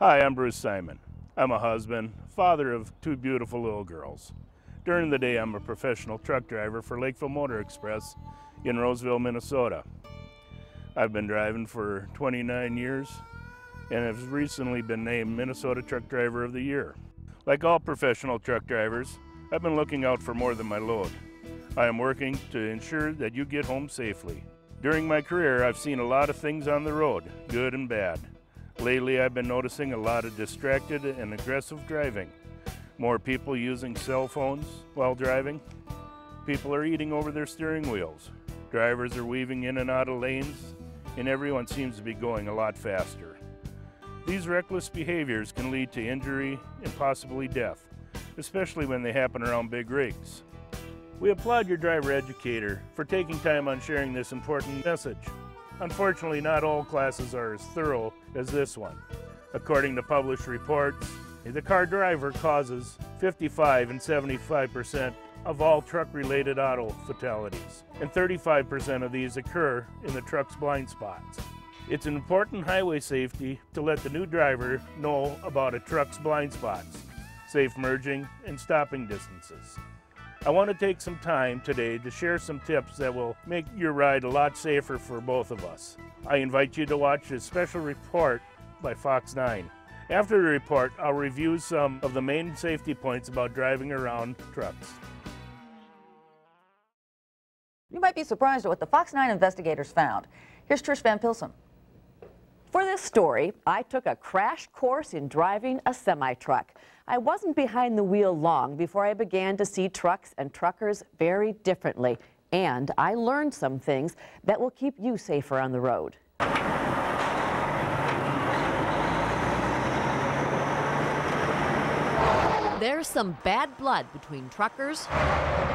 Hi, I'm Bruce Simon. I'm a husband, father of two beautiful little girls. During the day, I'm a professional truck driver for Lakeville Motor Express in Roseville, Minnesota. I've been driving for 29 years and have recently been named Minnesota Truck Driver of the Year. Like all professional truck drivers, I've been looking out for more than my load. I am working to ensure that you get home safely. During my career, I've seen a lot of things on the road, good and bad. Lately, I've been noticing a lot of distracted and aggressive driving. More people using cell phones while driving. People are eating over their steering wheels. Drivers are weaving in and out of lanes, and everyone seems to be going a lot faster. These reckless behaviors can lead to injury and possibly death, especially when they happen around big rigs. We applaud your driver educator for taking time on sharing this important message. Unfortunately, not all classes are as thorough as this one. According to published reports, the car driver causes 55 and 75% of all truck-related auto fatalities, and 35% of these occur in the truck's blind spots. It's an important highway safety to let the new driver know about a truck's blind spots, safe merging, and stopping distances. I want to take some time today to share some tips that will make your ride a lot safer for both of us. I invite you to watch this special report by Fox 9. After the report, I'll review some of the main safety points about driving around trucks. You might be surprised at what the Fox 9 investigators found. Here's Trish Van Pilsen. For this story, I took a crash course in driving a semi-truck. I wasn't behind the wheel long before I began to see trucks and truckers very differently. And I learned some things that will keep you safer on the road. There's some bad blood between truckers.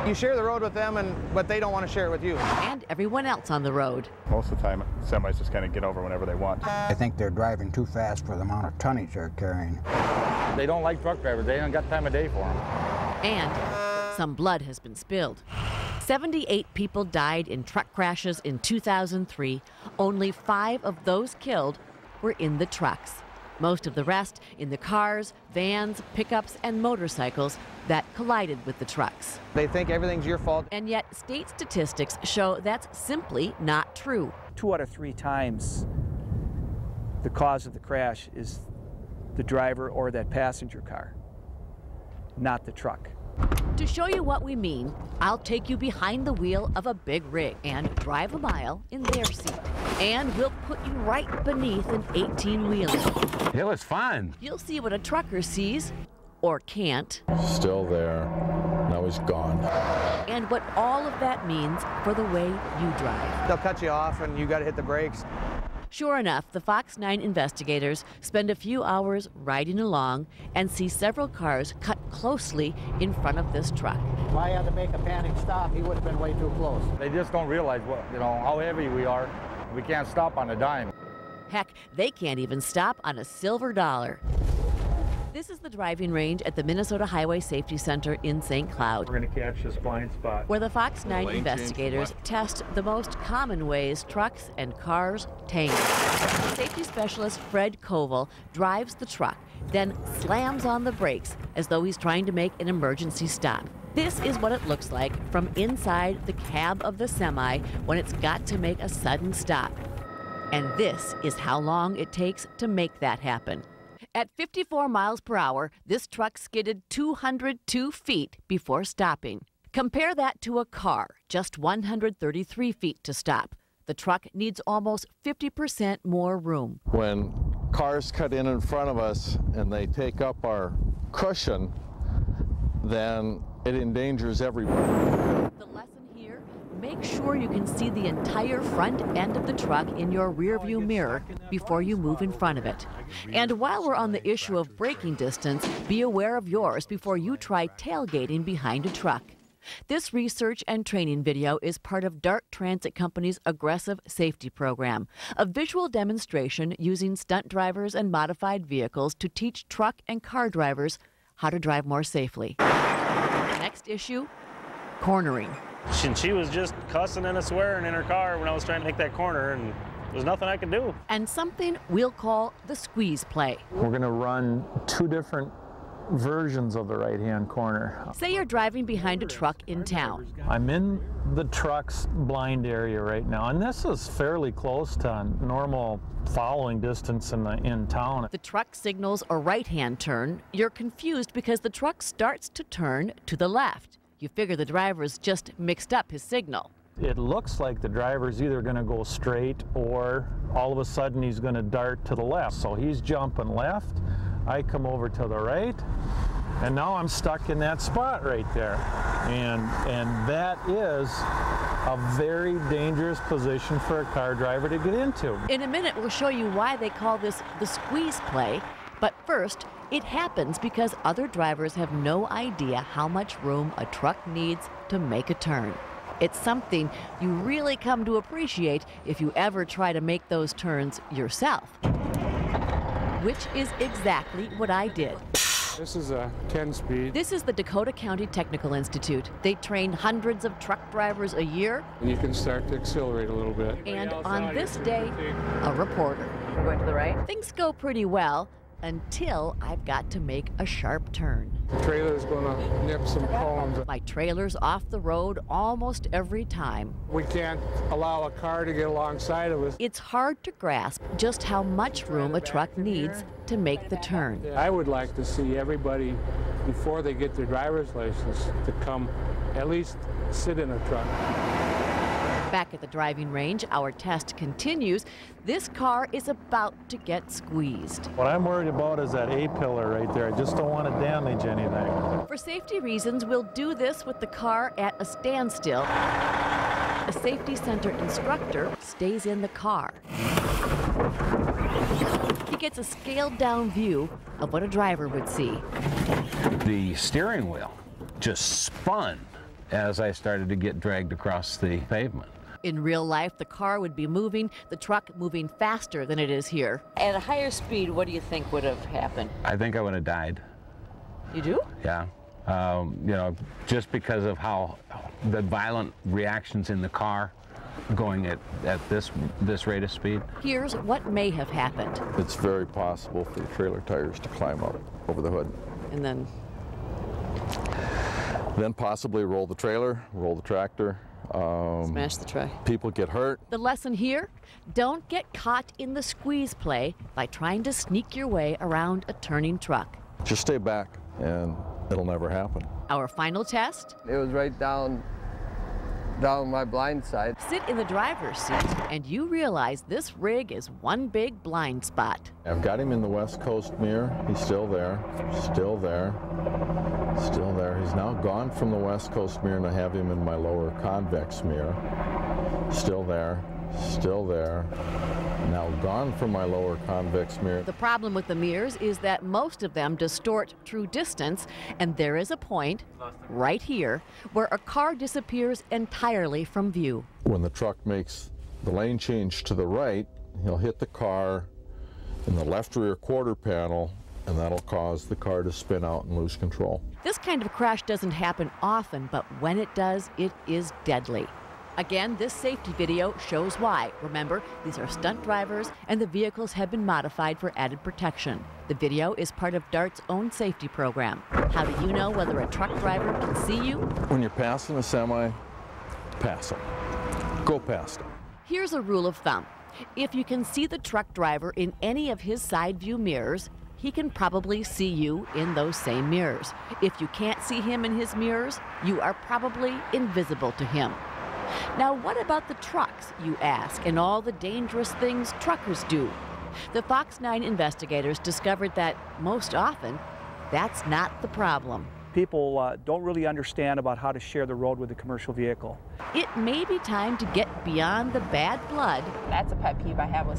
You share the road with them, but they don't want to share it with you. And everyone else on the road. Most of the time, semis just kind of get over whenever they want. I think they're driving too fast for the amount of tonnage they're carrying. They don't like truck drivers. They don't got time of day for them. And some blood has been spilled. 78 people died in truck crashes in 2003. Only 5 of those killed were in the trucks. Most of the rest in the cars, vans, pickups, and motorcycles that collided with the trucks. They think everything's your fault. And yet, state statistics show that's simply not true. 2 out of 3 times, the cause of the crash is the driver or that passenger car, not the truck. To show you what we mean, I'll take you behind the wheel of a big rig and drive a mile in their seat. And we'll put you right beneath an 18-wheeler. Hell, it's fun. You'll see what a trucker sees, or can't. Still there. Now he's gone. And what all of that means for the way you drive. They'll cut you off and you got to hit the brakes. Sure enough, the Fox 9 investigators spend a few hours riding along and see several cars cut closely in front of this truck. If I had to make a panic stop, he would have been way too close. They just don't realize how heavy we are. We can't stop on a dime. Heck, they can't even stop on a silver dollar. This is the driving range at the Minnesota Highway Safety Center in St. Cloud. We're going to catch this blind spot. Where the Fox 9 investigators test the most common ways trucks and cars tangle. Safety specialist Fred Koval drives the truck, then slams on the brakes as though he's trying to make an emergency stop. This is what it looks like from inside the cab of the semi when it's got to make a sudden stop. And this is how long it takes to make that happen. At 54 miles per hour, this truck skidded 202 feet before stopping. Compare that to a car, just 133 feet to stop. The truck needs almost 50% more room. When cars cut in front of us and they take up our cushion, then it endangers everyone. The lesson here, make sure you can see the entire front end of the truck in your rearview mirror before you move in front of it. And while we're on the issue of braking distance, be aware of yours before you try tailgating behind a truck. This research and training video is part of Dart Transit Company's Aggressive Safety Program, a visual demonstration using stunt drivers and modified vehicles to teach truck and car drivers how to drive more safely. The next issue, cornering. She was just cussing and swearing in her car when I was trying to make that corner, and there's nothing I can do. And something we'll call the squeeze play. We're going to run 2 different versions of the right-hand corner. Say you're driving behind a truck in town. I'm in the truck's blind area right now, and this is fairly close to normal following distance in town. The truck signals a right-hand turn. You're confused because the truck starts to turn to the left. You figure the driver's just mixed up his signal. It looks like the driver's either going to go straight or all of a sudden he's going to dart to the left. So he's jumping left, I come over to the right, and now I'm stuck in that spot right there. And that is a very dangerous position for a car driver to get into. In a minute, we'll show you why they call this the squeeze play. But first, it happens because other drivers have no idea how much room a truck needs to make a turn. It's something you really come to appreciate if you ever try to make those turns yourself. Which is exactly what I did. This is a 10-speed. This is the Dakota County Technical Institute. They train hundreds of truck drivers a year. And you can start to accelerate a little bit. And on this day, a reporter. We're going to the right? Things go pretty well until I've got to make a sharp turn. The trailer's going to nip some cones. My trailer's off the road almost every time. We can't allow a car to get alongside of us. It's hard to grasp just how much room a truck needs to make the turn. I would like to see everybody, before they get their driver's license, to come at least sit in a truck. Back at the driving range, our test continues. This car is about to get squeezed. What I'm worried about is that A-pillar right there. I just don't want to damage anything. For safety reasons, we'll do this with the car at a standstill. A safety center instructor stays in the car. He gets a scaled-down view of what a driver would see. The steering wheel just spun as I started to get dragged across the pavement. In real life, the car would be moving, the truck moving faster than it is here. At a higher speed, what do you think would have happened? I think I would have died. You do? Yeah. You know, just because of how the violent reactions in the car going at this rate of speed. Here's what may have happened. It's very possible for the trailer tires to climb up over the hood. And then possibly roll the trailer, roll the tractor. Smash the tray. People get hurt. The lesson here, don't get caught in the squeeze play by trying to sneak your way around a turning truck. Just stay back and it'll never happen. Our final test? It was right down my blind side. Sit in the driver's seat and you realize this rig is one big blind spot. I've got him in the West Coast mirror. He's still there, still there, still there. He's now gone from the West Coast mirror and I have him in my lower convex mirror. Still there, still there. Now gone from my lower convex mirror. The problem with the mirrors is that most of them distort through distance, and there is a point, right here, where a car disappears entirely from view. When the truck makes the lane change to the right, he'll hit the car in the left rear quarter panel, and that'll cause the car to spin out and lose control. This kind of crash doesn't happen often, but when it does, it is deadly. Again, this safety video shows why. Remember, these are stunt drivers, and the vehicles have been modified for added protection. The video is part of DART's own safety program. How do you know whether a truck driver can see you? When you're passing a semi, pass them. Go past them. Here's a rule of thumb. If you can see the truck driver in any of his side view mirrors, he can probably see you in those same mirrors. If you can't see him in his mirrors, you are probably invisible to him. Now, what about the trucks, you ask, and all the dangerous things truckers do? The Fox 9 investigators discovered that, most often, that's not the problem. People don't really understand about how to share the road with a commercial vehicle. It may be time to get beyond the bad blood. That's a pet peeve I have with